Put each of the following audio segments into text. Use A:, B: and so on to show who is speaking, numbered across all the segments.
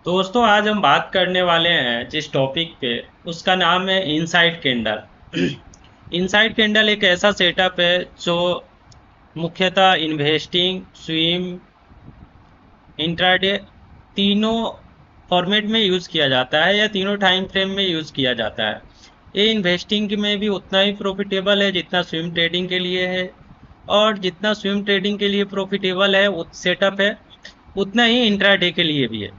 A: दोस्तों आज हम बात करने वाले हैं जिस टॉपिक पे उसका नाम है इनसाइड कैंडल। इनसाइड कैंडल एक ऐसा सेटअप है जो मुख्यतः इन्वेस्टिंग, स्विम, इंट्राडे तीनों फॉर्मेट में यूज़ किया जाता है या तीनों टाइम फ्रेम में यूज़ किया जाता है। ये इन्वेस्टिंग में भी उतना ही प्रॉफिटेबल है जितना स्विम ट्रेडिंग के लिए है, और जितना स्विम ट्रेडिंग के लिए प्रॉफिटेबल है सेटअप है उतना ही इंट्राडे के लिए भी है।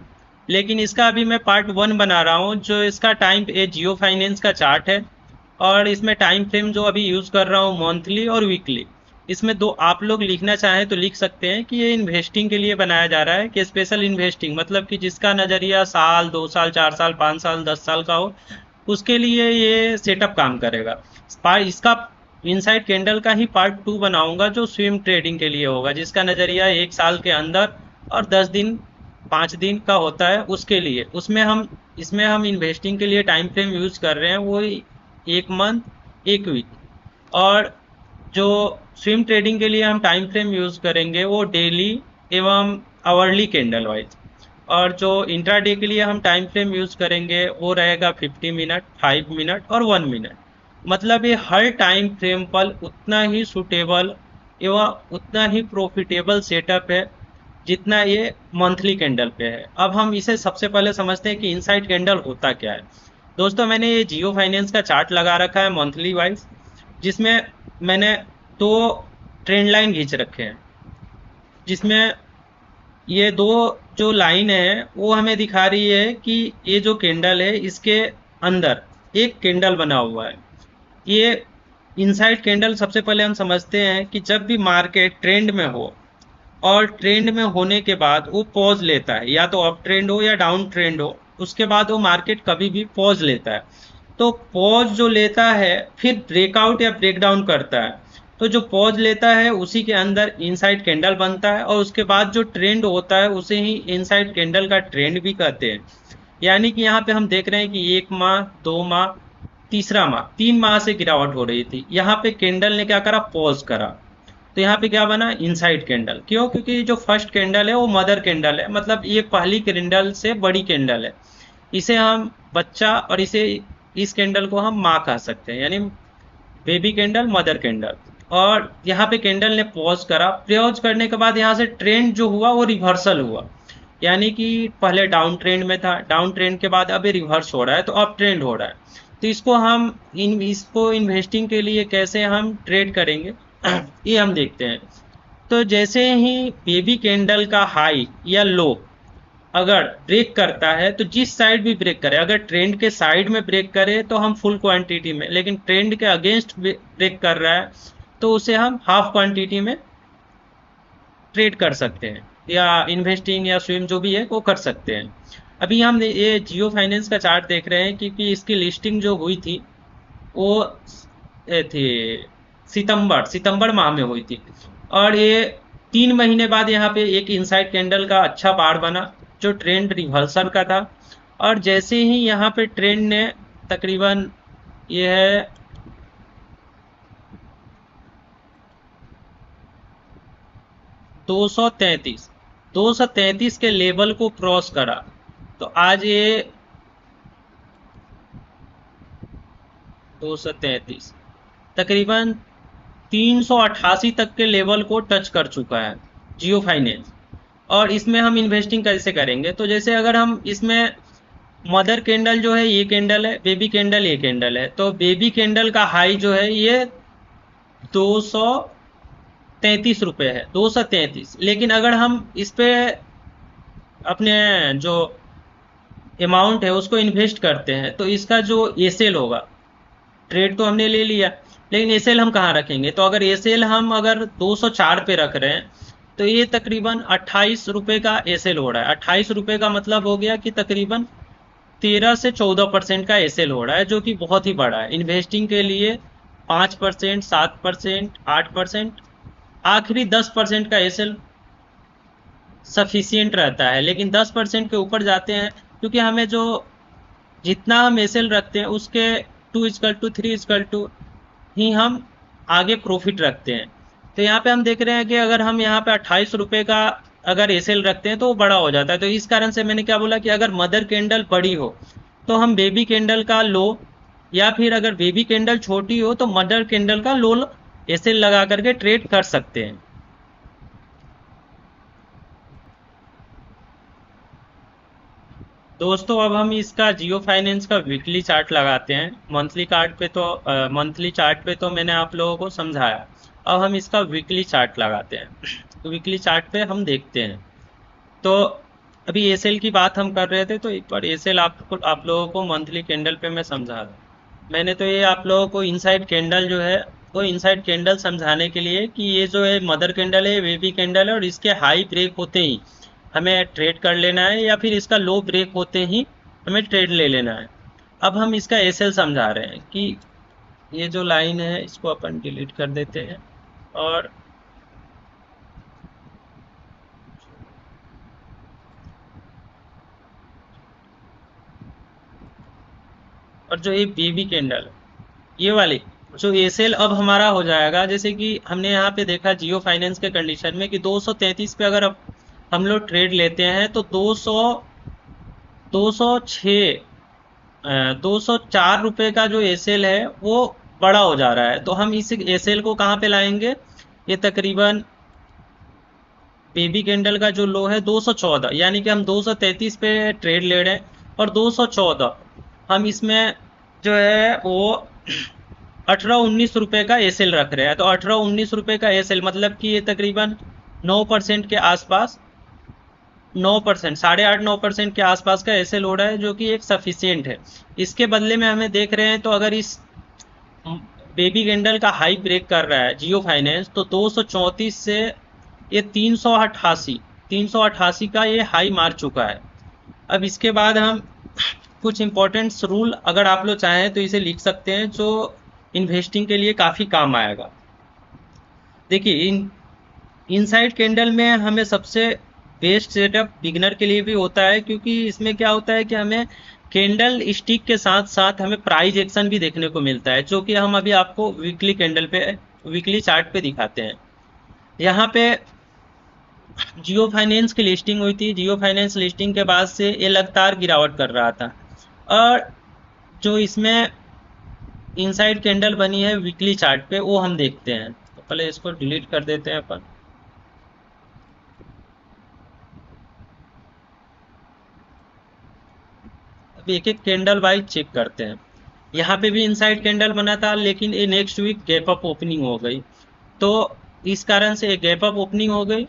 A: लेकिन इसका अभी मैं पार्ट वन बना रहा हूँ जो इसका टाइम ए जियो फाइनेंस का चार्ट है, और इसमें टाइम फ्रेम जो अभी यूज़ कर रहा हूँ मंथली और वीकली। इसमें दो आप लोग लिखना चाहें तो लिख सकते हैं कि ये इन्वेस्टिंग के लिए बनाया जा रहा है, कि स्पेशल इन्वेस्टिंग मतलब कि जिसका नज़रिया साल 2 साल 4 साल 5 साल 10 साल का हो उसके लिए ये सेटअप काम करेगा। इसका इनसाइड कैंडल का ही पार्ट टू बनाऊंगा जो स्विम ट्रेडिंग के लिए होगा, जिसका नज़रिया 1 साल के अंदर और 10 दिन 5 दिन का होता है उसके लिए। इसमें हम इन्वेस्टिंग के लिए टाइम फ्रेम यूज कर रहे हैं वो 1 मंथ 1 वीक, और जो स्विम ट्रेडिंग के लिए हम टाइम फ्रेम यूज करेंगे वो डेली एवं आवरली कैंडल वाइज, और जो इंट्राडे के लिए हम टाइम फ्रेम यूज करेंगे वो रहेगा 50 मिनट, 5 मिनट और 1 मिनट। मतलब ये हर टाइम फ्रेम पर उतना ही सुटेबल एवं उतना ही प्रॉफिटेबल सेटअप है जितना ये मंथली कैंडल पे है। अब हम इसे सबसे पहले समझते हैं कि इनसाइड कैंडल होता क्या है। दोस्तों मैंने ये जियो फाइनेंस का चार्ट लगा रखा है मंथली वाइज, जिसमें मैंने दो ट्रेंड लाइन खींच रखे हैं, जिसमें ये दो जो लाइन है वो हमें दिखा रही है कि ये जो कैंडल है इसके अंदर एक कैंडल बना हुआ है। ये इनसाइड कैंडल सबसे पहले हम समझते हैं कि जब भी मार्केट ट्रेंड में हो और ट्रेंड में होने के बाद वो पॉज लेता है, या तो अप ट्रेंड हो या डाउन ट्रेंड हो, उसके बाद वो मार्केट कभी भी पॉज लेता है। तो पॉज जो लेता है फिर ब्रेकआउट या ब्रेकडाउन करता है, तो जो पॉज लेता है उसी के अंदर इनसाइड कैंडल बनता है, और उसके बाद जो ट्रेंड होता है उसे ही इनसाइड कैंडल का ट्रेंड भी कहते हैं। यानी कि यहाँ पे हम देख रहे हैं कि 1 माह, 2 माह, तीसरा माह, 3 माह से गिरावट हो रही थी, यहाँ पे कैंडल ने क्या करा, पॉज करा। तो यहाँ पे क्या बना, इनसाइड कैंडल। क्यों? क्योंकि जो फर्स्ट कैंडल है वो मदर कैंडल है, मतलब ये पहली कैंडल से बड़ी कैंडल है। इसे हम बच्चा, और इस कैंडल को हम माँ कह सकते हैं, यानी बेबी कैंडल, मदर कैंडल। और यहाँ पे कैंडल ने पॉज करा, पॉज करने के बाद यहाँ से ट्रेंड जो हुआ वो रिवर्सल हुआ। यानी कि पहले डाउन ट्रेंड में था, डाउन ट्रेंड के बाद अभी रिवर्स हो रहा है तो अप ट्रेंड हो रहा है। तो इसको इन्वेस्टिंग के लिए कैसे हम ट्रेड करेंगे ये हम देखते हैं। तो जैसे ही बेबी कैंडल का हाई या लो अगर ब्रेक करता है, तो जिस साइड भी ब्रेक करे, अगर ट्रेंड के साइड में ब्रेक करे तो हम फुल क्वांटिटी में, लेकिन ट्रेंड के अगेंस्ट ब्रेक कर रहा है तो उसे हम हाफ क्वांटिटी में ट्रेड कर सकते हैं, या इन्वेस्टिंग या स्विम जो भी है वो कर सकते हैं। अभी हम ये जियो फाइनेंस का चार्ट देख रहे हैं क्योंकि इसकी लिस्टिंग जो हुई थी वो थी सितंबर माह में हुई थी, और ये 3 महीने बाद यहाँ पे एक इनसाइड कैंडल का अच्छा बार बना जो ट्रेंड रिवर्सल का था। और जैसे ही यहाँ पे ट्रेंड ने तकरीबन ये है 233 के लेवल को क्रॉस करा, तो आज ये 233 तकरीबन 388 तक के लेवल को टच कर चुका है जियो फाइनेंस। और इसमें हम इन्वेस्टिंग कैसे करेंगे, तो जैसे अगर हम इसमें मदर कैंडल जो है ये कैंडल है, बेबी कैंडल ये कैंडल है, तो बेबी कैंडल का हाई जो है ये 233 रुपये है, 233। लेकिन अगर हम इस पे अपने जो अमाउंट है उसको इन्वेस्ट करते हैं तो इसका जो एसेल होगा, ट्रेड तो हमने ले लिया लेकिन एसेल हम कहाँ रखेंगे, तो अगर एसेल हम अगर 204 पे रख रहे हैं तो ये तकरीबन 28 रुपये का एसेल हो रहा है। 28 रुपये का मतलब हो गया कि तकरीबन 13 से 14% का एसेल हो रहा है, जो कि बहुत ही बड़ा है इन्वेस्टिंग के लिए। 5%, 7%, 8%, आखिरी 10% का एसेल सफिशियंट रहता है, लेकिन 10% के ऊपर जाते हैं क्योंकि हमें जो जितना हम एसएल रखते हैं उसके 2:3 ही हम आगे प्रॉफिट रखते हैं। तो यहाँ पे हम देख रहे हैं कि अगर हम यहाँ पे 28 रुपये का अगर एसएल रखते हैं तो वो बड़ा हो जाता है। तो इस कारण से मैंने क्या बोला कि अगर मदर कैंडल बड़ी हो तो हम बेबी कैंडल का लो, या फिर अगर बेबी कैंडल छोटी हो तो मदर कैंडल का लो एसएल लगा करके ट्रेड कर सकते हैं। दोस्तों अब हम इसका जियो फाइनेंस का वीकली चार्ट लगाते हैं। मंथली चार्ट पे तो मैंने आप लोगों को समझाया। अब हम इसका वीकली चार्ट लगाते हैं। तो वीकली चार्ट पे हम देखते हैं। तो अभी एसएल की बात हम कर रहे थे, तो एक बार एसएल आप लोगों को मंथली कैंडल पे मैं समझा रहा। मैंने तो ये आप लोगों को इनसाइड कैंडल जो है वो इनसाइड कैंडल समझाने के लिए कि ये जो है मदर कैंडल है, बेबी कैंडल है, और इसके हाई ब्रेक होते ही हमें ट्रेड कर लेना है, या फिर इसका लो ब्रेक होते ही हमें ट्रेड ले लेना है। अब हम इसका एसएल समझा रहे हैं कि ये जो लाइन है इसको अपन डिलीट कर देते हैं, और जो ये बेबी कैंडल ये वाली जो एसएल अब हमारा हो जाएगा, जैसे कि हमने यहाँ पे देखा जियो फाइनेंस के कंडीशन में कि 233 पे अगर अब हम लोग ट्रेड लेते हैं तो 204 रुपए का जो एसएल है वो बड़ा हो जा रहा है। तो हम इस एसएल को कहाँ पे लाएंगे, ये तकरीबन बेबी कैंडल का जो लो है 214, यानी कि हम 233 पे ट्रेड ले रहे हैं, और 214 हम इसमें जो है वो 18-19 रुपए का एसएल रख रहे हैं। तो 18-19 रुपए का एसएल मतलब कि ये तकरीबन 9% के आसपास, 9%, 8.5-9% के आसपास का एसएल हो रहा है, जो कि एक सफिशियंट है। इसके बदले में हमें देख रहे हैं तो अगर इस बेबी कैंडल का हाई ब्रेक कर रहा है जियो फाइनेंस, तो 234 से ये 388 का ये हाई मार चुका है। अब इसके बाद हम कुछ इंपॉर्टेंट रूल अगर आप लोग चाहें तो इसे लिख सकते हैं, जो इन्वेस्टिंग के लिए काफ़ी काम आएगा। देखिए इनसाइड कैंडल में हमें सबसे बेस्ट सेटअप बिगनर के लिए भी होता है, क्योंकि इसमें क्या होता है कि हमें कैंडल स्टिक के साथ साथ हमें प्राइस एक्शन भी देखने को मिलता है, जो कि हम अभी आपको वीकली चार्ट पे दिखाते हैं। यहाँ पे जियो फाइनेंस की लिस्टिंग हुई थी। जियो फाइनेंस लिस्टिंग के बाद से ये लगातार गिरावट कर रहा था, और जो इसमें इनसाइड कैंडल बनी है वीकली चार्ट पे वो हम देखते हैं। तो पहले इसको डिलीट कर देते हैं अपन। अब एक एक कैंडल वाइज चेक करते हैं। यहाँ पे भी इनसाइड कैंडल बना था, लेकिन ये next week gap up opening हो गई। तो इस कारण से गैप अप ओपनिंग हो गई।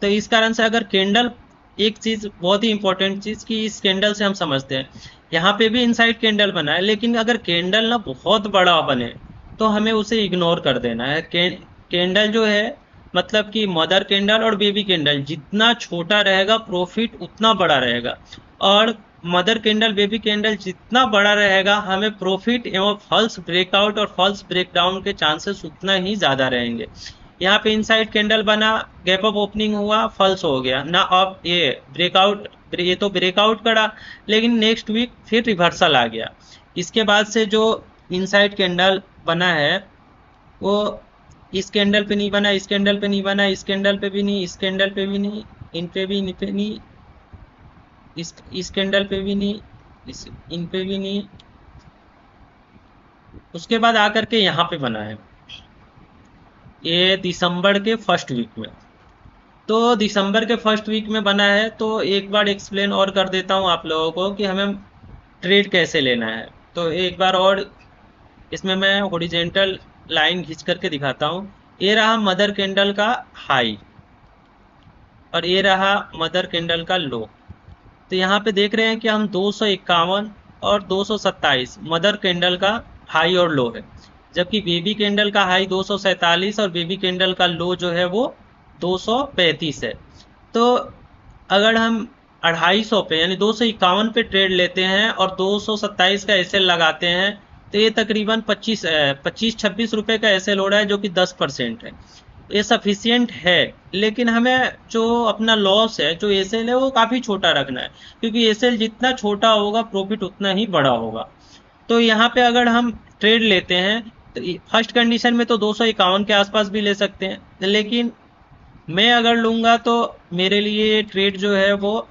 A: तो इस कारण से अगर कैंडल, एक चीज बहुत ही इंपॉर्टेंट चीज कि इस कैंडल से हम समझते हैं, यहाँ पे भी इनसाइड कैंडल बना है, लेकिन अगर कैंडल ना बहुत बड़ा बने तो हमें उसे इग्नोर कर देना है। कैंडल जो है मतलब कि मदर कैंडल और बेबी कैंडल जितना छोटा रहेगा प्रॉफिट उतना बड़ा रहेगा, और मदर कैंडल बेबी कैंडल जितना बड़ा रहेगा हमें प्रॉफिट एवं फॉल्स ब्रेकआउट और फॉल्स ब्रेकडाउन के चांसेस उतना ही ज़्यादा रहेंगे। यहाँ पे इनसाइड कैंडल बना, गैप अप ओपनिंग हुआ, फॉल्स हो गया ना। अब ये ब्रेकआउट, ये तो ब्रेकआउट करा, लेकिन नेक्स्ट वीक फिर रिवर्सल आ गया। इसके बाद से जो इनसाइड कैंडल बना है वो इस कैंडल पे नहीं बना, इस कैंडल पे नहीं बना, इस कैंडल पे भी नहीं, इस कैंडल पे भी नहीं, इन पे भी नहीं, इस कैंडल पे भी नहीं, इन पे भी नहीं। उसके बाद आकर के यहाँ पे बना है ये दिसंबर के फर्स्ट वीक में। तो दिसंबर के फर्स्ट वीक में बना है, तो एक बार एक्सप्लेन और कर देता हूँ आप लोगों को कि हमें ट्रेड कैसे लेना है। तो एक बार और इसमें मैं हॉरिजेंटल लाइन खींच करके दिखाता हूँ। ये रहा मदर कैंडल का हाई, और ये रहा मदर कैंडल का लो। तो यहाँ पे देख रहे हैं कि हम 251 और 227 मदर कैंडल का हाई और लो है, जबकि बेबी कैंडल का हाई 247 और बेबी कैंडल का लो जो है वो 235 है। तो अगर हम 250 पे यानी 251 पे ट्रेड लेते हैं और 227 का एसएल लगाते हैं, तो ये तकरीबन 25-26 रुपए का एसएल हो रहा है, जो कि 10% है। ये सफिशियंट है, लेकिन हमें जो अपना लॉस है, जो एसएल है, वो काफ़ी छोटा रखना है, क्योंकि एसएल जितना छोटा होगा प्रॉफिट उतना ही बड़ा होगा। तो यहाँ पे अगर हम ट्रेड लेते हैं तो फर्स्ट कंडीशन में तो 251 के आसपास भी ले सकते हैं, लेकिन मैं अगर लूंगा तो मेरे लिए ये ट्रेड जो है वो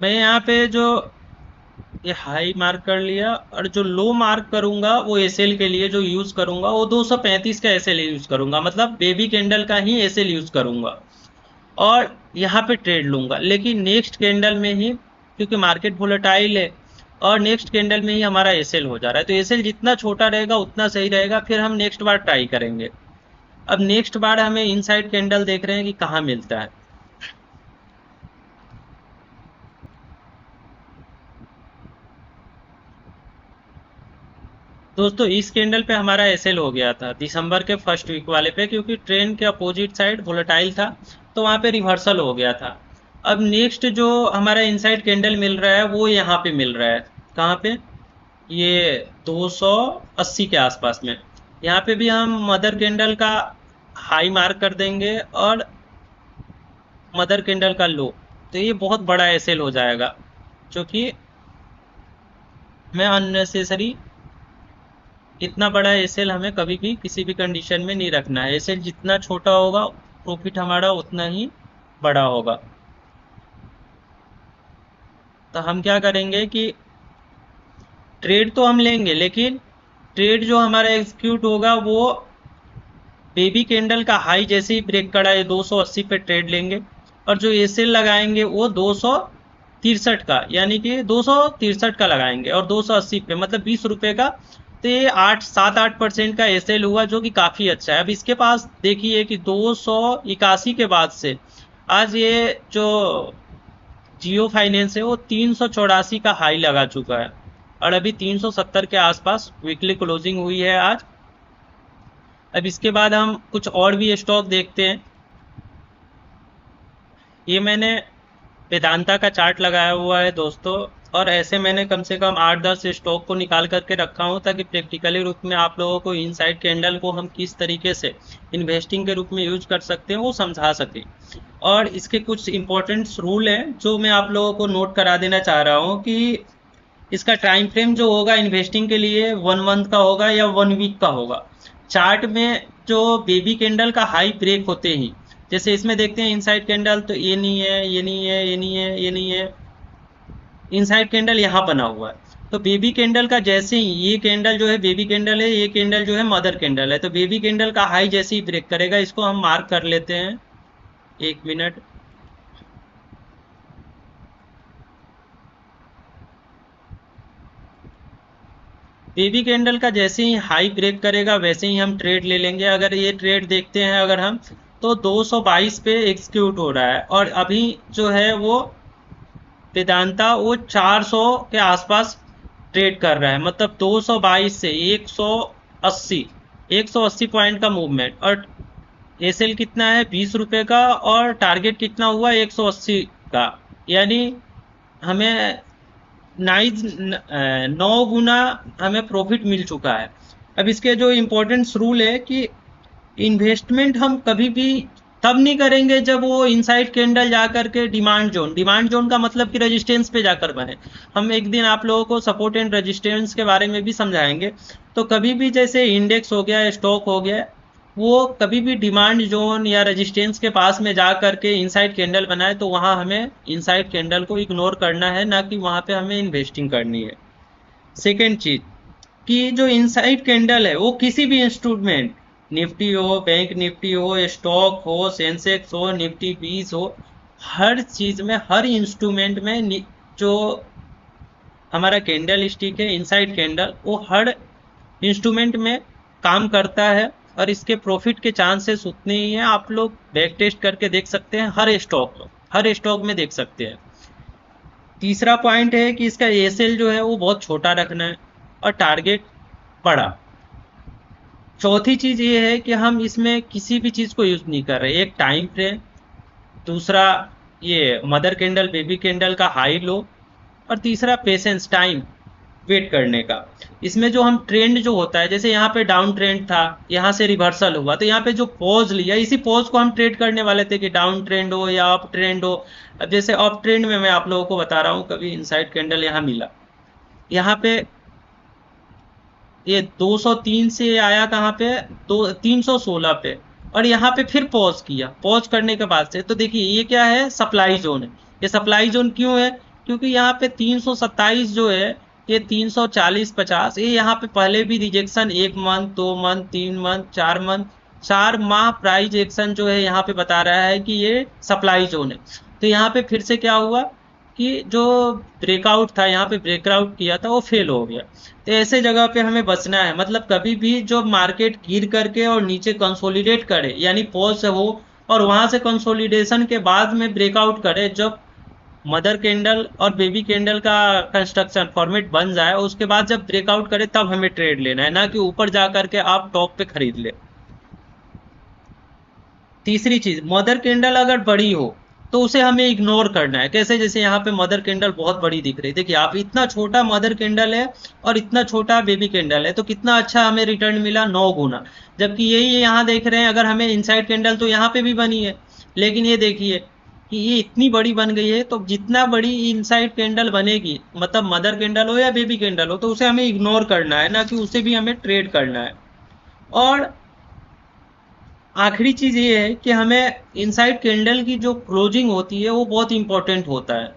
A: मैं यहाँ पे जो ये हाई मार्क कर लिया और जो लो मार्क करूंगा वो एसएल के लिए जो यूज करूंगा वो 235 का एसएल यूज करूंगा, मतलब बेबी कैंडल का ही एसएल यूज करूंगा और यहाँ पे ट्रेड लूंगा। लेकिन नेक्स्ट कैंडल में ही, क्योंकि मार्केट वोलेटाइल है और नेक्स्ट कैंडल में ही हमारा एसएल हो जा रहा है, तो एसएल जितना छोटा रहेगा उतना सही रहेगा, फिर हम नेक्स्ट बार ट्राई करेंगे। अब नेक्स्ट बार हमें इनसाइड कैंडल देख रहे हैं कि कहाँ मिलता है। दोस्तों इस कैंडल पे हमारा एसएल हो गया था दिसंबर के फर्स्ट वीक वाले पे, क्योंकि ट्रेंड के अपोजिट साइड वोलेटाइल था तो वहाँ पे रिवर्सल हो गया था। अब नेक्स्ट जो हमारा इनसाइड कैंडल मिल रहा है वो यहाँ पे मिल रहा है, कहाँ पे, ये 280 के आसपास में। यहाँ पे भी हम मदर कैंडल का हाई मार्क कर देंगे और मदर कैंडल का लो, तो ये बहुत बड़ा एसएल हो जाएगा, जो कि मैं अननेसेसरी इतना बड़ा एसएल हमें कभी भी किसी भी कंडीशन में नहीं रखना है। एसएल जितना छोटा होगा प्रॉफिट हमारा उतना ही बड़ा होगा। तो हम क्या करेंगे कि ट्रेड तो हम लेंगे, लेकिन ट्रेड जो हमारा एग्जीक्यूट होगा वो बेबी कैंडल का हाई जैसे ही ब्रेक करा है 280 पे ट्रेड लेंगे, और जो एसएल लगाएंगे वो 263 का, यानी कि 263 का लगाएंगे और 280 पे, मतलब 20 रुपए का। तो ये 7-8% का एसएल हुआ, जो कि काफ़ी अच्छा है। अब इसके पास देखिए कि 281 के बाद से आज ये जो जियो फाइनेंस है वो 384 का हाई लगा चुका है और अभी 370 के आसपास वीकली क्लोजिंग हुई है आज। अब इसके बाद हम कुछ और भी स्टॉक देखते हैं। ये मैंने वेदांता का चार्ट लगाया हुआ है दोस्तों, और ऐसे मैंने कम से कम 8-10 स्टॉक को निकाल करके रखा हूँ, ताकि प्रैक्टिकली रूप में आप लोगों को इनसाइड कैंडल को हम किस तरीके से इन्वेस्टिंग के रूप में यूज कर सकते हैं वो समझा सकें। और इसके कुछ इंपॉर्टेंट रूल हैं जो मैं आप लोगों को नोट करा देना चाह रहा हूँ कि इसका टाइम फ्रेम जो होगा इन्वेस्टिंग के लिए 1 मंथ का होगा या 1 वीक का होगा। चार्ट में जो बेबी कैंडल का हाई ब्रेक होते ही, जैसे इसमें देखते हैं इनसाइड कैंडल, तो ये नहीं है, ये नहीं है, ये नहीं है, ये नहीं है, इनसाइड कैंडल यहाँ बना हुआ है। तो बेबी कैंडल का जैसे ही ये कैंडल जो है बेबी कैंडल है, ये कैंडल जो है मदर कैंडल है, तो बेबी कैंडल का हाई जैसे ही ब्रेक करेगा, इसको हम मार्क कर लेते हैं, 1 मिनट। बेबी कैंडल का जैसे ही हाई ब्रेक करेगा वैसे ही हम ट्रेड ले लेंगे। अगर ये ट्रेड देखते हैं अगर हम, तो 222 पे एग्जीक्यूट हो रहा है और अभी जो है वो वेदांता वो 400 के आसपास ट्रेड कर रहा है, मतलब 222 से 180, 180 पॉइंट का मूवमेंट। और एसएल कितना है, 20 रुपए का, और टारगेट कितना हुआ 180 का, यानी हमें 9 गुना हमें प्रॉफिट मिल चुका है। अब इसके जो इम्पोर्टेंट रूल है कि इन्वेस्टमेंट हम कभी भी तब नहीं करेंगे जब वो इनसाइड कैंडल जा करके डिमांड जोन का मतलब कि रेजिस्टेंस पे जाकर बने। हम एक दिन आप लोगों को सपोर्ट एंड रेजिस्टेंस के बारे में भी समझाएंगे। तो कभी भी जैसे इंडेक्स हो गया, स्टॉक हो गया, वो कभी भी डिमांड जोन या रेजिस्टेंस के पास में जा करके इनसाइड कैंडल बनाए तो वहाँ हमें इनसाइड कैंडल को इग्नोर करना है, ना कि वहाँ पे हमें इन्वेस्टिंग करनी है। सेकेंड चीज कि जो इनसाइड कैंडल है वो किसी भी इंस्ट्रूमेंट, निफ्टी हो, बैंक निफ्टी हो, स्टॉक हो, सेंसेक्स हो, निफ्टी 20 हो, हर चीज में, हर इंस्ट्रूमेंट में जो हमारा कैंडल स्टिक है इनसाइड कैंडल, वो हर इंस्ट्रूमेंट में काम करता है और इसके प्रॉफिट के चांसेस उतने ही हैं। आप लोग बैक टेस्ट करके देख सकते हैं, हर स्टॉक में देख सकते हैं। तीसरा पॉइंट है कि इसका एसएल जो है वो बहुत छोटा रखना है और टारगेट बड़ा। चौथी चीज ये है कि हम इसमें किसी भी चीज को यूज नहीं कर रहे, एक टाइम फ्रेम, दूसरा ये मदर कैंडल बेबी कैंडल का हाई लो, और तीसरा पेशेंस, टाइम वेट करने का। इसमें जो हम ट्रेंड जो होता है, जैसे यहाँ पे डाउन ट्रेंड था, यहाँ से रिवर्सल हुआ, तो यहाँ पे जो पॉज लिया, इसी पॉज को हम ट्रेड करने वाले थे कि डाउन ट्रेंड हो या अप ट्रेंड हो। अब जैसे अप ट्रेंड में मैं आप लोगों को बता रहा हूँ, कभी इनसाइड कैंडल यहाँ मिला, यहाँ पे ये 203 से आया कहाँ पे, तो 316 पे, और यहाँ पे फिर पॉज किया। पॉज करने के बाद से तो देखिए ये क्या है, सप्लाई जोन है। ये सप्लाई जोन क्यों है, क्योंकि यहाँ पे 327 जो है, ये 340-50, ये यहाँ पे पहले भी rejection 1 month 2 month 3 month 4 month 4 माह प्राइस एक्शन जो है यहाँ पे बता रहा है कि ये सप्लाई जोन है। तो यहाँ पे फिर से क्या हुआ कि जो ब्रेकआउट था, यहाँ पे ब्रेकआउट किया था, वो फेल हो गया। तो ऐसे जगह पे हमें बचना है। मतलब कभी भी जो मार्केट गिर करके और नीचे कंसोलिडेट करे, यानी पॉज हो और वहां से कंसोलिडेशन के बाद में ब्रेकआउट करे, जब मदर कैंडल और बेबी कैंडल का कंस्ट्रक्शन फॉर्मेट बन जाए, उसके बाद जब ब्रेकआउट करे तब हमें ट्रेड लेना है, ना कि ऊपर जा करके आप टॉप पे खरीद ले। तीसरी चीज, मदर कैंडल अगर बड़ी हो तो उसे हमें इग्नोर करना है। कैसे, जैसे यहाँ पे मदर कैंडल बहुत बड़ी दिख रही है, देखिए आप, इतना छोटा मदर कैंडल है और इतना छोटा बेबी कैंडल है, तो कितना अच्छा हमें रिटर्न मिला, 9 गुना। जबकि यही यहाँ देख रहे हैं, अगर हमें इनसाइड कैंडल तो यहाँ पे भी बनी है, लेकिन ये देखिए कि ये इतनी बड़ी बन गई है। तो जितना बड़ी इनसाइड कैंडल बनेगी, मतलब मदर कैंडल हो या बेबी कैंडल हो, तो उसे हमें इग्नोर करना है, ना कि उसे भी हमें ट्रेड करना है। और आखिरी चीज ये है कि हमें इनसाइड कैंडल की जो क्लोजिंग होती है वो बहुत इंपॉर्टेंट होता है।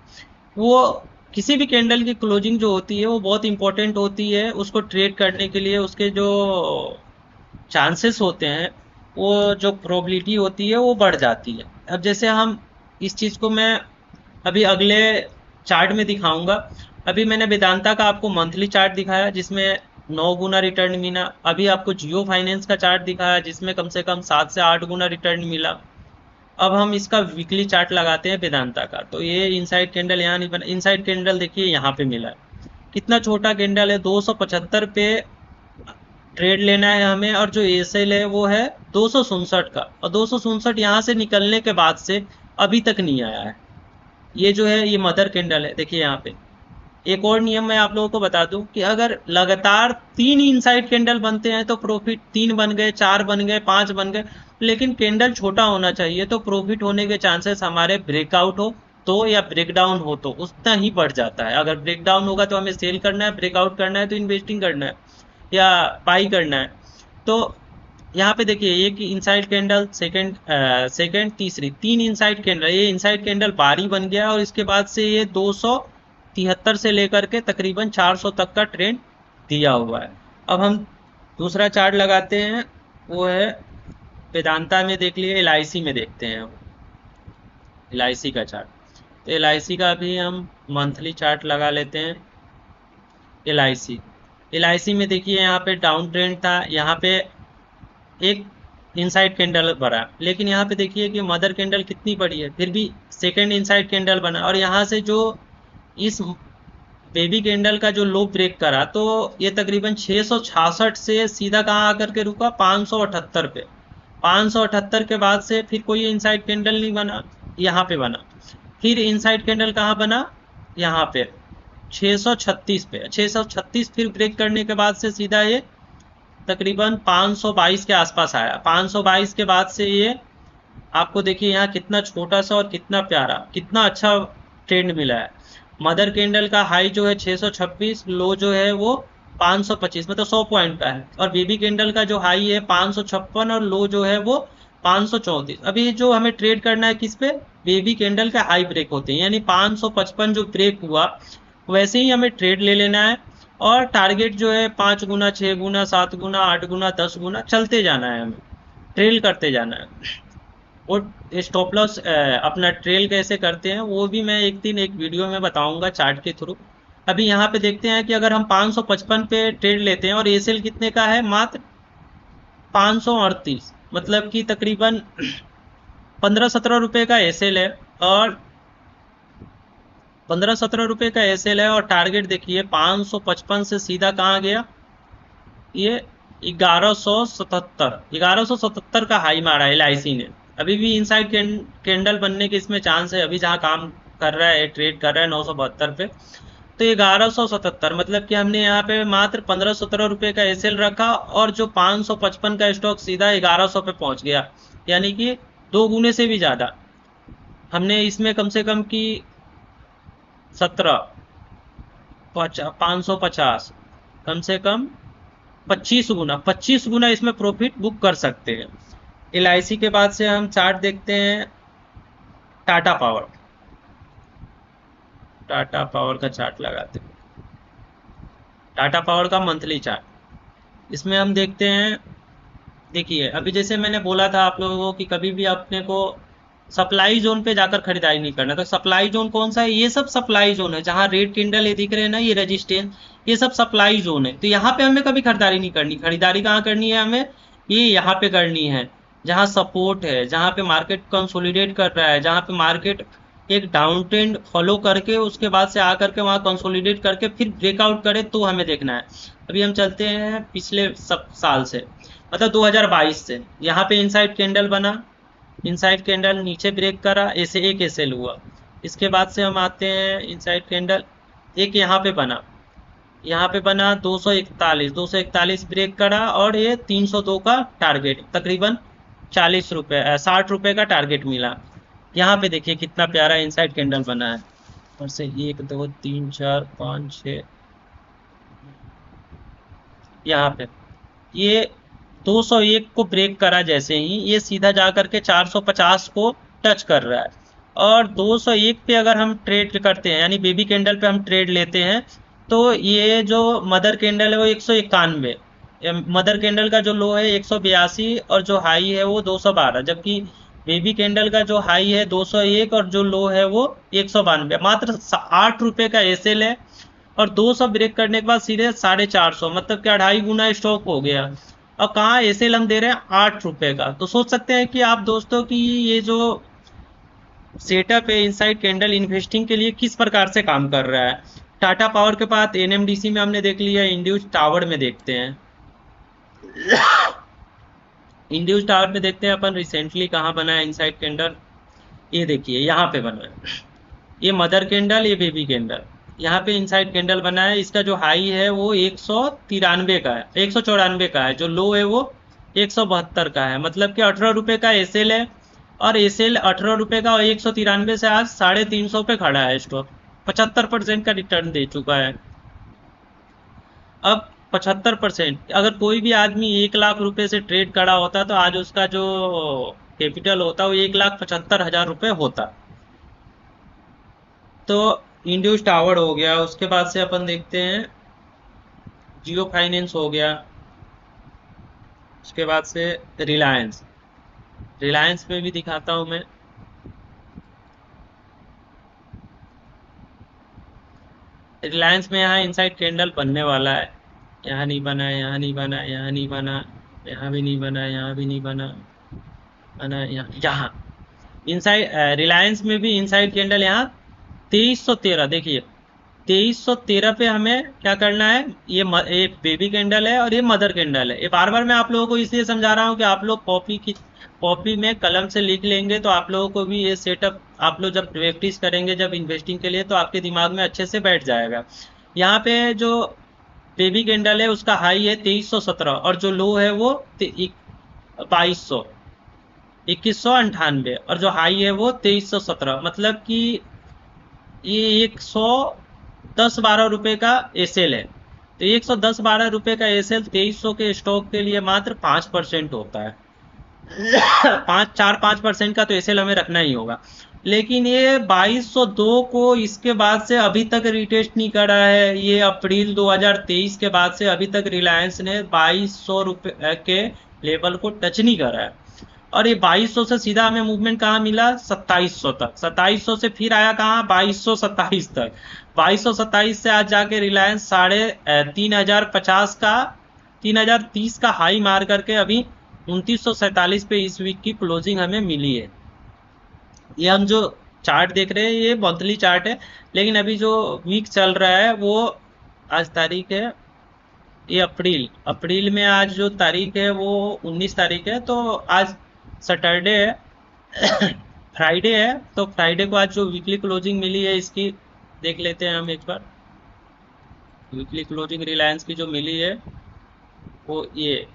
A: वो किसी भी कैंडल की क्लोजिंग जो होती है वो बहुत इंपॉर्टेंट होती है, उसको ट्रेड करने के लिए उसके जो चांसेस होते हैं, वो जो प्रोबेबिलिटी होती है वो बढ़ जाती है। अब जैसे हम इस चीज़ को मैं अभी अगले चार्ट में दिखाऊंगा। अभी मैंने वेदांता का आपको मंथली चार्ट दिखाया जिसमें 9 गुना रिटर्न मिला। अभी आपको जियो फाइनेंस का चार्ट दिखाया जिसमें कम से कम 7 से 8 गुना रिटर्न मिला। अब हम इसका वीकली चार्ट लगाते हैं वेदांता का। तो ये इनसाइड कैंडल यहाँ नहीं बना, इनसाइड कैंडल देखिए यहाँ पे मिला है। कितना छोटा कैंडल है, 275 पे ट्रेड लेना है हमें, और जो एसएल है वो है 267 का, और 267 यहाँ से निकलने के बाद से अभी तक नहीं आया है। ये जो है ये मदर कैंडल है, देखिए यहाँ पे। एक और नियम मैं आप लोगों को बता दूं कि अगर लगातार 3 इनसाइड कैंडल बनते हैं तो प्रॉफिट 3 बन गए, 4 बन गए, 5 बन गए, लेकिन कैंडल छोटा होना चाहिए, तो प्रॉफिट होने के चांसेस हमारे ब्रेकआउट हो तो या ब्रेकडाउन हो तो उतना ही बढ़ जाता है। अगर ब्रेकडाउन होगा तो हमें सेल करना है, ब्रेकआउट करना है तो इन्वेस्टिंग करना है या बाई करना है। तो यहाँ पे देखिए एक इनसाइड कैंडल, सेकंड तीसरी, 3 इनसाइड कैंडल, ये इनसाइड कैंडल बारी बन गया और इसके बाद से ये 273 से लेकर के तकरीबन 400 तक का ट्रेंड दिया हुआ है। अब हम दूसरा चार्ट लगाते हैं, वो है वेदांता में। देख लिए, एलआईसी में देखते हैं हम एलआईसी का चार्ट। तो एलआईसी का भी हम मंथली चार्ट लगा लेते हैं। एलआईसी में देखिए यहाँ पे डाउन ट्रेंड था, यहाँ पे एक इनसाइड कैंडल बना, लेकिन यहाँ पे देखिए कि मदर कैंडल कितनी बड़ी है, फिर भी सेकंड इनसाइड कैंडल बना, और यहाँ से जो इस बेबी कैंडल का जो लो ब्रेक करा, तो ये तकरीबन 666 से सीधा कहाँ आकर के रुका, 578 पे। 578 के बाद से फिर कोई इनसाइड कैंडल नहीं बना, यहाँ पे बना। फिर इनसाइड कैंडल कहाँ बना, यहाँ पे 636 पे। 636 फिर ब्रेक करने के बाद से सीधा ये तकरीबन 522 के आसपास आया। 522 के बाद से ये आपको देखिए यहाँ कितना छोटा सा और कितना प्यारा, कितना अच्छा ट्रेंड मिला है। मदर कैंडल का हाई जो है 626, लो जो है वो 525, मतलब 100 पॉइंट का है, और बेबी कैंडल का जो हाई है 556 और लो जो है वो 534। अभी जो हमें ट्रेड करना है किस पे, बेबी कैंडल का हाई ब्रेक होते हैं, यानी 555 जो ब्रेक हुआ वैसे ही हमें ट्रेड ले लेना है। और टारगेट जो है 5 गुना, 6 गुना, 7 गुना, 8 गुना, 10 गुना चलते जाना है, हमें ट्रेल करते जाना है। और स्टॉप लॉस अपना ट्रेल कैसे करते हैं वो भी मैं एक दिन एक वीडियो में बताऊंगा चार्ट के थ्रू। अभी यहाँ पे देखते हैं कि अगर हम 555 पे ट्रेड लेते हैं और एसएल कितने का है, मात्र 538, मतलब कि तकरीबन 15-17 रुपये का एसएल है, और 15-17 रुपये का एसएल है, और टारगेट देखिए 555 से सीधा कहाँ गया, ये 1177 का हाई मारा है एलआईसी ने। अभी भी इनसाइड कैंडल बनने के इसमें चांस है, अभी जहाँ काम कर रहा है, ट्रेड कर रहा है 972 पे। तो 1177, मतलब कि हमने यहाँ पे मात्र 15-17 रुपये का एसएल रखा और जो 555 का स्टॉक सीधा 1100 पे पहुंच गया, यानी कि 2 गुने से भी ज़्यादा हमने इसमें कम से कम की 17 550 कम से कम 25 गुना, 25 गुना इसमें प्रॉफिट बुक कर सकते हैं। एलआईसी के बाद से हम चार्ट देखते हैं टाटा पावर। टाटा पावर का चार्ट लगाते हैं, टाटा पावर का मंथली चार्ट। इसमें हम देखते हैं, देखिए अभी जैसे मैंने बोला था आप लोगों को कि कभी भी अपने को सप्लाई जोन पे जाकर खरीदारी नहीं करना। तो सप्लाई जोन कौन सा है? ये सब सप्लाई जोन है, जहाँ रेड कैंडल ये दिख रहे हैं ना, ये रेजिस्टेंस, ये सब सप्लाई जोन है। तो यहाँ पे हमें कभी खरीदारी नहीं करनी। खरीदारी कहाँ करनी है हमें? ये यहाँ पे करनी है, जहाँ सपोर्ट है, जहाँ पे मार्केट कंसोलिडेट कर रहा है, जहाँ पे मार्केट एक डाउन ट्रेंड फॉलो करके उसके बाद से आकर के वहाँ कंसोलिडेट करके फिर ब्रेकआउट करे, तो हमें देखना है। अभी हम चलते हैं पिछले सब साल से, मतलब 2022 से। यहाँ पे इनसाइड कैंडल बना, इनसाइड कैंडल नीचे ब्रेक करा, ऐसे एक एसएल हुआ। इसके बाद से हम आते हैं इनसाइड कैंडल, एक यहाँ पे बना, यहाँ पे बना 241 ब्रेक करा और ये 302 का टारगेट, तकरीबन 60 रुपये का टारगेट मिला। यहाँ पे देखिए कितना प्यारा इनसाइड कैंडल बना है, और से 1 2 3 4 5 6, यहाँ पे ये 201 को ब्रेक करा, जैसे ही ये सीधा जा करके 450 को टच कर रहा है। और 201 पे अगर हम ट्रेड करते हैं, यानी बेबी कैंडल पे हम ट्रेड लेते हैं, तो ये जो मदर कैंडल है वो 191, मदर कैंडल का जो लो है 182 और जो हाई है वो 212, जबकि बेबी कैंडल का जो हाई है 201 और जो लो है वो 192। मात्र 8 रुपये का एसएल है, और 200 ब्रेक करने के बाद सीधे 450, मतलब कि 2.5 गुना स्टॉक हो गया। और कहाँ एसएल हम दे रहे हैं 8 रुपये का। तो सोच सकते हैं कि आप दोस्तों की ये जो सेटअप है इनसाइड कैंडल इन्वेस्टिंग के लिए किस प्रकार से काम कर रहा है। टाटा पावर के बाद एनएमडीसी में हमने देख लिया, इंड्यूस टावर में देखते हैं। इंड्यूस टावर में देखते हैं अपन रिसेंटली कहाँ बना है इनसाइड कैंडल। ये देखिए यहाँ पे बना है, ये मदर कैंडल, ये बेबी कैंडल, यहाँ पे इनसाइड कैंडल बना है। इसका जो हाई है वो 193 का है, 194 का है, जो लो है वो 172 का है, मतलब कि 18 रुपये का एसएल है। और एसएल 18 रुपये का, और 193 से आज 350 पे खड़ा है स्टॉक, 75% का रिटर्न दे चुका है। अब 75%, अगर कोई भी आदमी 1 लाख रुपए से ट्रेड करा होता तो आज उसका जो कैपिटल होता वो 1,75,000 रुपये होता। तो इंड्यूस टावर हो गया, उसके बाद से अपन देखते हैं जियो फाइनेंस हो गया, उसके बाद से रिलायंस। रिलायंस में भी दिखाता हूँ मैं। रिलायंस में यहाँ इनसाइड कैंडल बनने वाला है, यहाँ नहीं बना, यहाँ नहीं बना, यहाँ नहीं बना, यहाँ भी नहीं बना, यहाँ भी नहीं बना, बना यहाँ इनसाइड। रिलायंस में भी इनसाइड कैंडल यहाँ 2313, देखिए 2313 पे हमें क्या करना है। ये बेबी कैंडल है और ये मदर कैंडल है। ये बार बार मैं आप लोगों को इसलिए समझा रहा हूँ कि आप लोग कॉपी में कलम से लिख लेंगे तो आप लोगों को भी ये सेटअप, आप लोग जब प्रैक्टिस करेंगे जब इन्वेस्टिंग के लिए, तो आपके दिमाग में अच्छे से बैठ जाएगा। यहाँ पे जो बेबी कैंडल है उसका हाई है 2317 और जो लो है वो 2200, 2198, और जो हाई है वो 2317, मतलब कि ये 110-12 रुपये का एसएल है। तो 110-12 रुपये का एसएल 2300 के स्टॉक के लिए मात्र 5% होता है। 4-5% का तो एसएल हमें रखना ही होगा। लेकिन ये 2202 को इसके बाद से अभी तक रिटेस्ट नहीं करा है। ये अप्रैल 2023 के बाद से अभी तक रिलायंस ने 2200 रुपये के लेवल को टच नहीं करा है। और ये 2200 से सीधा हमें मूवमेंट कहाँ मिला? 2700 तक। 2700 से फिर आया कहाँ? 2227 तक। 2227 से आज जाके रिलायंस 3050 का 3030 का हाई मार करके अभी 2947 पे इस वीक की क्लोजिंग हमें मिली है। ये हम जो चार्ट देख रहे हैं ये मंथली चार्ट है, लेकिन अभी जो वीक चल रहा है वो, आज तारीख है ये अप्रैल में, आज जो तारीख है वो 19 तारीख है। तो आज सैटरडे है फ्राइडे है, तो फ्राइडे को आज जो वीकली क्लोजिंग मिली है इसकी देख लेते हैं हम एक बार। वीकली क्लोजिंग रिलायंस की जो मिली है वो ये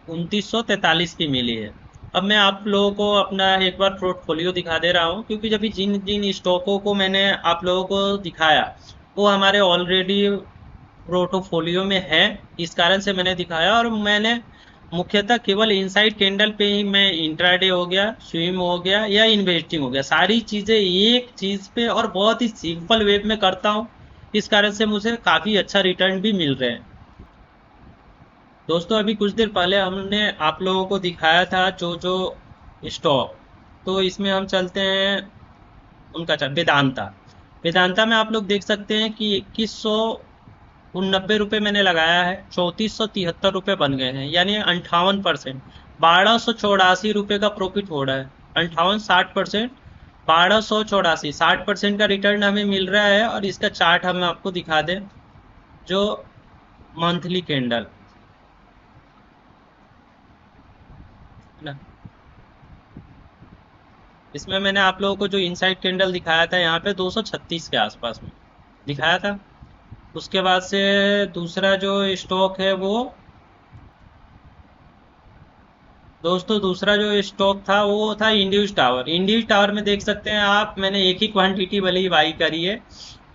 A: 2943 की मिली है। अब मैं आप लोगों को अपना एक बार पोर्टफोलियो दिखा दे रहा हूँ, क्योंकि जब जिन जिन स्टॉकों को मैंने आप लोगों को दिखाया वो हमारे ऑलरेडी पोर्टफोलियो में है, इस कारण से मैंने दिखाया। और मैंने मुख्यतः केवल इनसाइड कैंडल पे ही मैं इंट्राडे हो गया, स्विम हो गया या इन्वेस्टिंग हो गया, सारी चीज़ें एक चीज़ पे और बहुत ही सिंपल वे में करता हूँ। इस कारण से मुझे काफ़ी अच्छा रिटर्न भी मिल रहे हैं। दोस्तों अभी कुछ देर पहले हमने आप लोगों को दिखाया था जो जो स्टॉक, तो इसमें हम चलते हैं उनका वेदांता। वेदांता में आप लोग देख सकते हैं कि 2189 रुपये मैंने लगाया है, 3473 रुपये बन गए हैं, यानी 58%। 1284 रुपये का प्रॉफिट हो रहा है, 58-60%, 1284 60% का रिटर्न हमें मिल रहा है। और इसका चार्ट हम आपको दिखा दें, जो मंथली कैंडल ना, इसमें मैंने आप लोगों को जो इनसाइड कैंडल दिखाया था यहाँ पे 236 के आसपास में दिखाया था। उसके बाद से दूसरा जो स्टॉक है वो, दोस्तों दूसरा जो स्टॉक था वो था इंड्यूस टावर। इंड्यूस टावर में देख सकते हैं आप, मैंने एक ही क्वांटिटी वाली बाई करी है,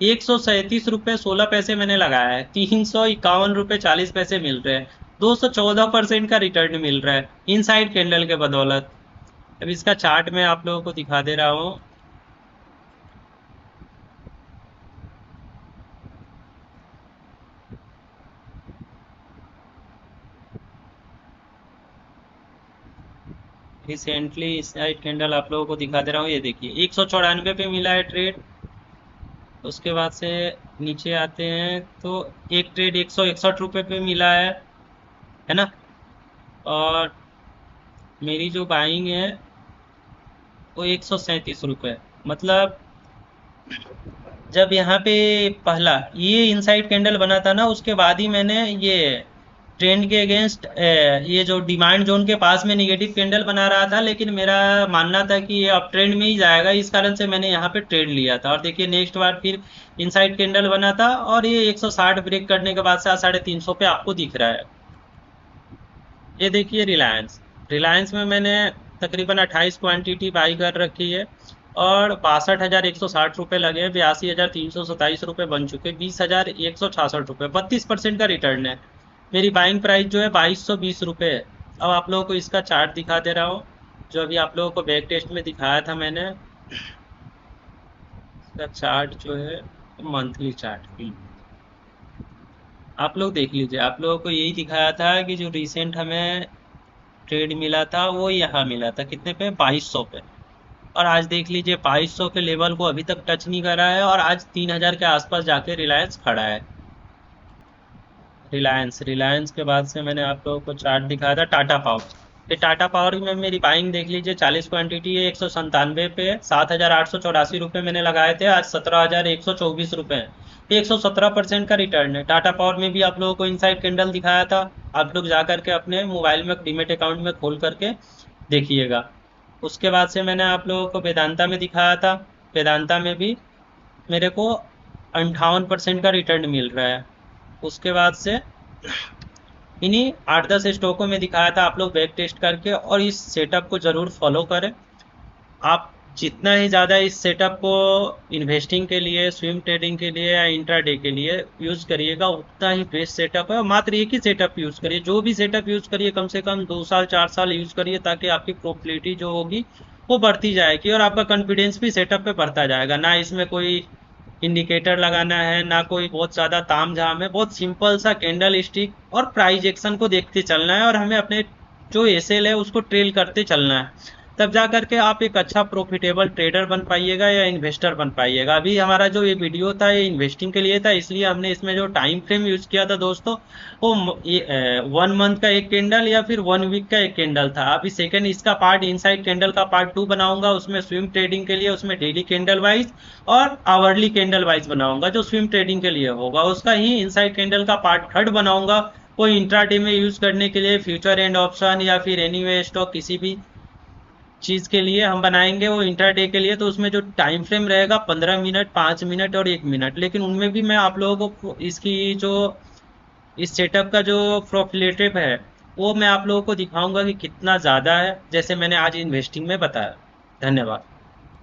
A: 137 रुपये 16 पैसे मैंने लगाया है, 351 रुपये 40 पैसे मिल रहे हैं, 214% का रिटर्न मिल रहा है इनसाइड कैंडल के बदौलत। अब इसका चार्ट मैं आप लोगों को दिखा दे रहा हूँ। रिसेंटली इनसाइड कैंडल आप लोगों को दिखा दे रहा हूँ, ये देखिए 194 पे मिला है ट्रेड। उसके बाद से नीचे आते हैं तो एक ट्रेड 161 रुपये पे मिला है ना। और मेरी जो बाइंग है वो 137 रुपये, मतलब जब यहाँ पे पहला ये इनसाइड कैंडल बना था ना, उसके बाद ही मैंने ये ट्रेंड के अगेंस्ट ये जो डिमांड जोन के पास में निगेटिव कैंडल बना रहा था, लेकिन मेरा मानना था कि ये अप ट्रेंड में ही जाएगा, इस कारण से मैंने यहाँ पे ट्रेड लिया था। और देखिए नेक्स्ट बार फिर इनसाइड कैंडल बना था और ये 160 ब्रेक करने के बाद से आज 350 पे आपको दिख रहा है। ये देखिए रिलायंस, रिलायंस में मैंने तकरीबन 28 क्वांटिटी बाई कर रखी है और 62,160 रुपये लगे, 82,327 रुपये बन चुके, 20,166 रुपये, 32% का रिटर्न है। मेरी बाइंग प्राइस जो है 2220 रुपये है। अब आप लोगों को इसका चार्ट दिखा दे रहा हूँ, जो अभी आप लोगों को बैक टेस्ट में दिखाया था मैंने। इसका चार्ट जो है मंथली चार्ट आप लोग देख लीजिए। आप लोगों को यही दिखाया था कि जो रिसेंट हमें ट्रेड मिला था वो यहाँ मिला था कितने पे, 2200 पे। और आज देख लीजिए 2200 के लेवल को अभी तक टच नहीं करा है और आज 3000 के आसपास जाके रिलायंस खड़ा है। रिलायंस के बाद से मैंने आप लोगों को चार्ट दिखाया था टाटा पावर। ये टाटा पावर में मेरी बाइंग देख लीजिए, 40 क्वांटिटी है, 197 पे, 7,884 रुपये मैंने लगाए थे, आज 17,124 रुपये हैं, 117% का रिटर्न है। टाटा पावर में भी आप लोगों को इनसाइड कैंडल दिखाया था, आप लोग जा करके अपने मोबाइल में डीमेट अकाउंट में खोल करके देखिएगा। उसके बाद से मैंने आप लोगों को वेदांता में दिखाया था, वेदांता में भी मेरे को 58% का रिटर्न मिल रहा है। उसके बाद से इन्हीं 8-10 स्टॉकों में दिखाया था, आप लोग बैक टेस्ट करके और इस सेटअप को ज़रूर फॉलो करें। आप जितना ही ज़्यादा इस सेटअप को इन्वेस्टिंग के लिए, स्विंग ट्रेडिंग के लिए या इंट्राडे के लिए यूज़ करिएगा, उतना ही बेस्ट सेटअप है। मात्र एक ही सेटअप यूज़ करिए, जो भी सेटअप यूज़ करिए कम से कम 2 साल 4 साल यूज़ करिए, ताकि आपकी प्रॉफिलिटी जो होगी वो बढ़ती जाएगी और आपका कॉन्फिडेंस भी सेटअप पे बढ़ता जाएगा। ना इसमें कोई इंडिकेटर लगाना है, ना कोई बहुत ज़्यादा ताम झाम है, बहुत सिंपल सा कैंडल स्टिक और प्राइस एक्शन को देखते चलना है और हमें अपने जो एसएल है उसको ट्रेल करते चलना है। तब जा करके आप एक अच्छा प्रॉफिटेबल ट्रेडर बन पाइएगा या इन्वेस्टर बन पाइएगा। अभी हमारा जो ये वीडियो था ये इन्वेस्टिंग के लिए था, इसलिए हमने इसमें जो टाइम फ्रेम यूज़ किया था दोस्तों, वो 1 मंथ का एक कैंडल या फिर 1 वीक का एक कैंडल था। अभी सेकंड इसका पार्ट इनसाइड कैंडल का पार्ट 2 बनाऊंगा, उसमें स्विंग ट्रेडिंग के लिए उसमें डेली कैंडल वाइज और आवरली कैंडल वाइज बनाऊंगा। जो स्विंग ट्रेडिंग के लिए होगा उसका ही इनसाइड कैंडल का पार्ट 3 बनाऊंगा, वो इंट्राडे में यूज़ करने के लिए फ्यूचर एंड ऑप्शन या फिर एनीवे स्टॉक किसी भी चीज़ के लिए हम बनाएंगे वो इंटरडे के लिए, तो उसमें जो टाइम फ्रेम रहेगा 15 मिनट, 5 मिनट और 1 मिनट, लेकिन उनमें भी मैं आप लोगों को इसकी जो इस सेटअप का जो प्रॉफिटेटिव है वो मैं आप लोगों को दिखाऊंगा कि कितना ज़्यादा है, जैसे मैंने आज इन्वेस्टिंग में बताया। धन्यवाद।